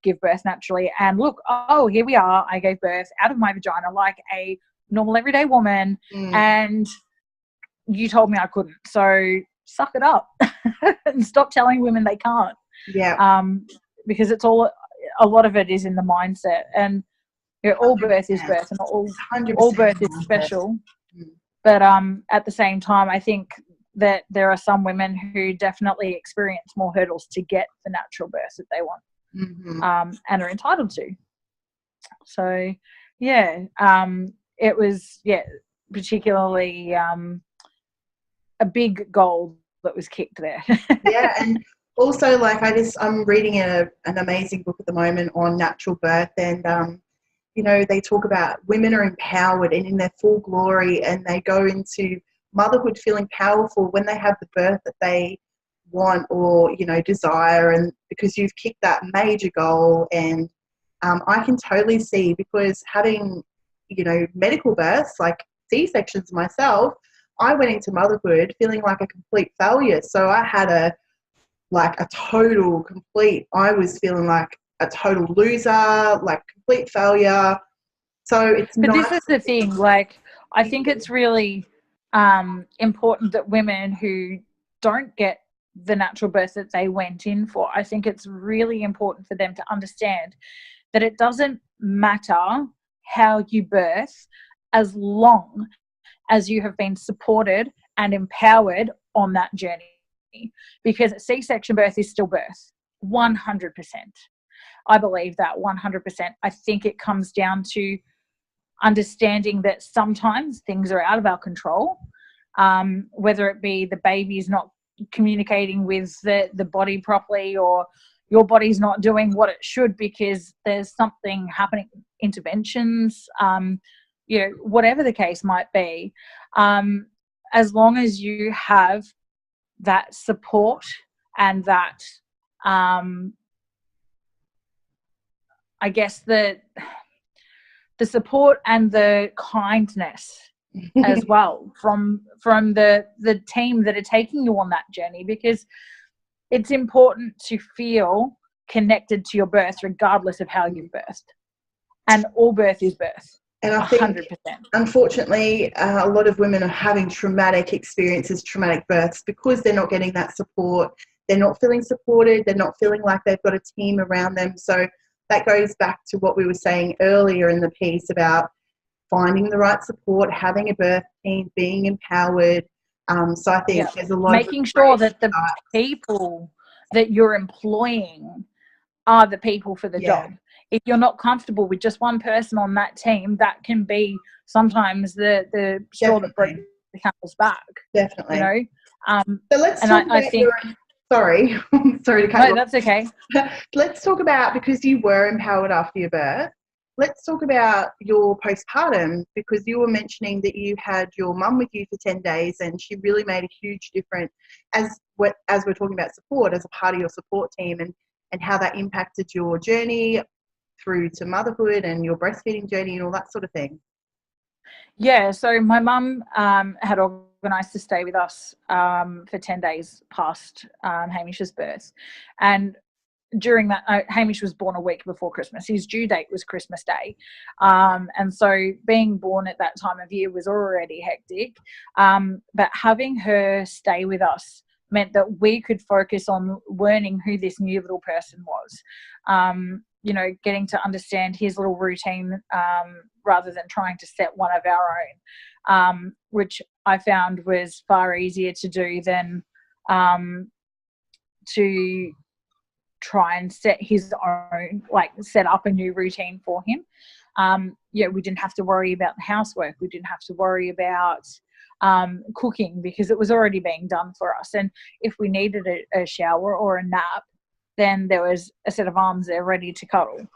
give birth naturally. And look, oh, here we are. I gave birth out of my vagina like a normal everyday woman, and you told me I couldn't. So suck it up and stop telling women they can't. Yeah. Because it's all, a lot of it is in the mindset, and all birth is birth, and all birth is special. But at the same time, I think that there are some women who definitely experience more hurdles to get the natural birth that they want, and are entitled to. So, yeah, it was, particularly a big goal that was kicked there. Yeah, and also, like, I'm reading an amazing book at the moment on natural birth, and you know, they talk about women are empowered and in their full glory, and they go into motherhood feeling powerful when they have the birth that they want or, you know, desire, and because you've kicked that major goal. And I can totally see, because having, you know, medical births like C-sections myself, I went into motherhood feeling like a complete failure. So I had I was feeling like a total loser, like complete failure. So it's But nice. this is the thing, like, I think it's really important that women who don't get the natural birth that they went in for, I think it's really important for them to understand that it doesn't matter how you birth as long as you have been supported and empowered on that journey. Because C-section birth is still birth, 100%. I believe that 100%. I think it comes down to understanding that sometimes things are out of our control, whether it be the baby's not communicating with the body properly, or your body's not doing what it should because there's something happening, interventions, you know, whatever the case might be. As long as you have that support and that, I guess the support and the kindness as well from the team that are taking you on that journey, because it's important to feel connected to your birth regardless of how you've birthed, and all birth is birth. And I think 100%. Unfortunately, a lot of women are having traumatic experiences, traumatic births, because they're not getting that support. They're not feeling supported. They're not feeling like they've got a team around them. So that goes back to what we were saying earlier in the piece about finding the right support, having a birth team, being empowered. So I think there's a lot making sure that the people that you're employing are the people for the job. If you're not comfortable with just one person on that team, that can be sometimes the straw that breaks the camel's back. Definitely. You know? So let's talk about sorry to cut you off. No, that's okay. Let's talk about, because you were empowered after your birth, let's talk about your postpartum, because you were mentioning that you had your mum with you for 10 days and she really made a huge difference as we're talking about support, as a part of your support team, and how that impacted your journey through to motherhood and your breastfeeding journey and all that sort of thing. Yeah, so my mum had organised to stay with us for 10 days past Hamish's birth. And during that, Hamish was born a week before Christmas. His due date was Christmas Day. And so being born at that time of year was already hectic. But having her stay with us meant that we could focus on learning who this new little person was. You know, getting to understand his little routine rather than trying to set one of our own, which I found was far easier to do than to try and set his own, like set up a new routine for him. We didn't have to worry about the housework. We didn't have to worry about cooking because it was already being done for us. And if we needed a shower or a nap, then there was a set of arms there ready to cuddle,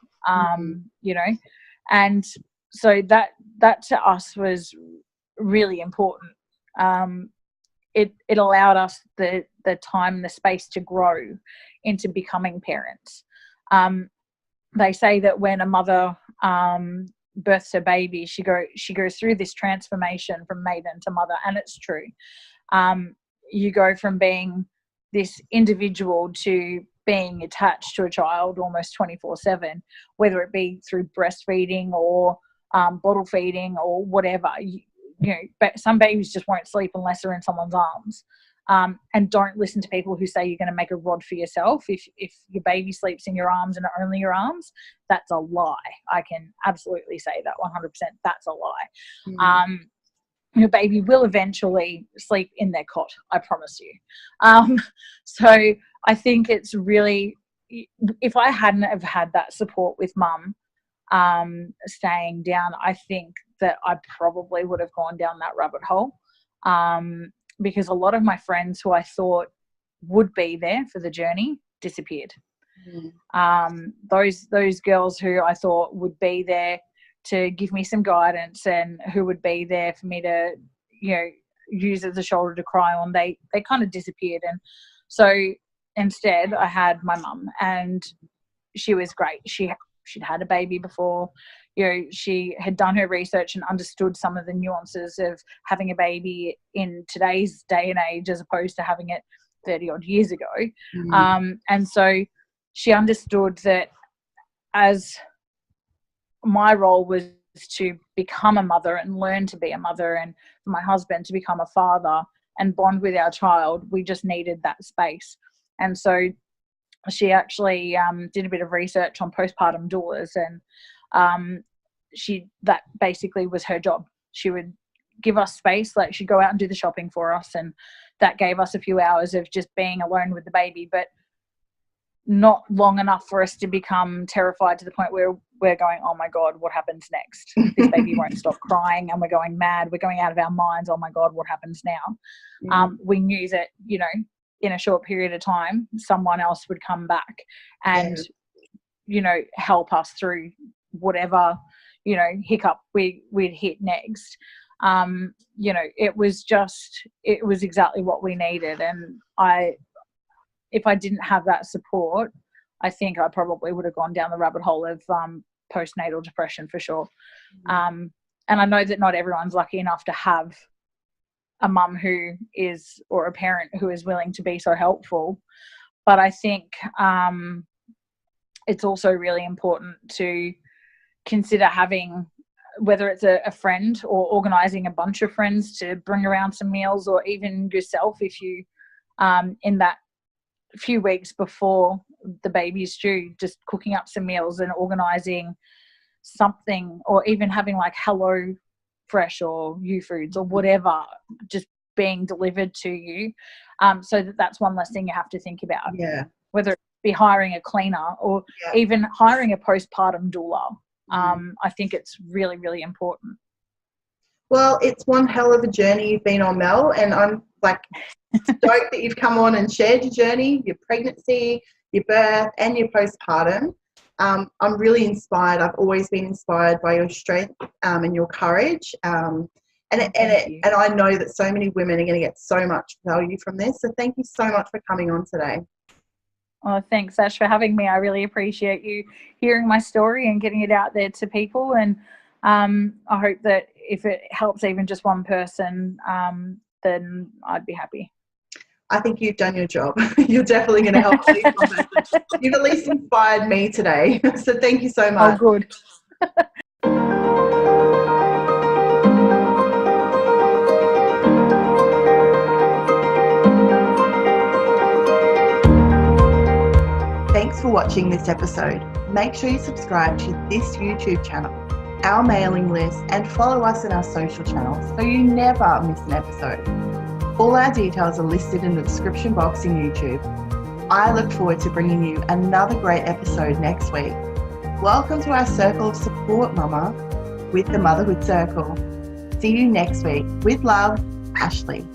you know. And so that to us was really important. It allowed us the time and the space to grow into becoming parents. They say that when a mother births her baby, she goes through this transformation from maiden to mother, and it's true. You go from being this individual to being attached to a child almost 24/7, whether it be through breastfeeding or bottle feeding or whatever. You know, but some babies just won't sleep unless they're in someone's arms. And don't listen to people who say you're going to make a rod for yourself. If your baby sleeps in your arms and only your arms, that's a lie. I can absolutely say that 100%. That's a lie. Your baby will eventually sleep in their cot, I promise you. So I think it's really, if I hadn't have had that support with mum staying down, I think that I probably would have gone down that rabbit hole, because a lot of my friends who I thought would be there for the journey disappeared. Those girls who I thought would be there to give me some guidance and who would be there for me to, you know, use as a shoulder to cry on, they kind of disappeared. And so instead I had my mum, and she was great. She'd had a baby before, you know, she had done her research and understood some of the nuances of having a baby in today's day and age as opposed to having it 30 odd years ago. And so she understood that as my role was to become a mother and learn to be a mother, and for my husband to become a father and bond with our child, we just needed that space. And so she actually did a bit of research on postpartum doulas, and that basically was her job. She would give us space, like she'd go out and do the shopping for us, and that gave us a few hours of just being alone with the baby, but not long enough for us to become terrified to the point where we're going, oh my God, what happens next? This baby won't stop crying and we're going mad. We're going out of our minds. Oh my God, what happens now? We knew that, you know, in a short period of time, someone else would come back and, you know, help us through whatever, you know, hiccup we'd hit next. You know, it was exactly what we needed. And if I didn't have that support, I think I probably would have gone down the rabbit hole of postnatal depression for sure. And I know that not everyone's lucky enough to have a mum who is, or a parent who is willing to be so helpful. But I think it's also really important to consider having, whether it's a friend or organising a bunch of friends to bring around some meals, or even yourself if you, in that few weeks before the baby's due, just cooking up some meals and organising something, or even having like Hello Fresh or U Foods or whatever just being delivered to you, so that's one less thing you have to think about. Whether it be hiring a cleaner or even hiring a postpartum doula. I think it's really, really important. Well, it's one hell of a journey you've been on, Mel, and I'm like stoked that you've come on and shared your journey, your pregnancy, your birth, and your postpartum. I'm really inspired. I've always been inspired by your strength and your courage. And I know that so many women are going to get so much value from this. So thank you so much for coming on today. Oh, thanks, Ash, for having me. I really appreciate you hearing my story and getting it out there to people. And I hope that if it helps even just one person, then I'd be happy. I think you've done your job. You're definitely going to help at least one person. You've at least inspired me today. So thank you so much. Oh, good. Thanks for watching this episode. Make sure you subscribe to this YouTube channel, our mailing list, and follow us on our social channels so you never miss an episode. All our details are listed in the description box in YouTube. I look forward to bringing you another great episode next week. Welcome to our circle of support, Mama, with the Motherhood Circle. See you next week. With love, Ashley.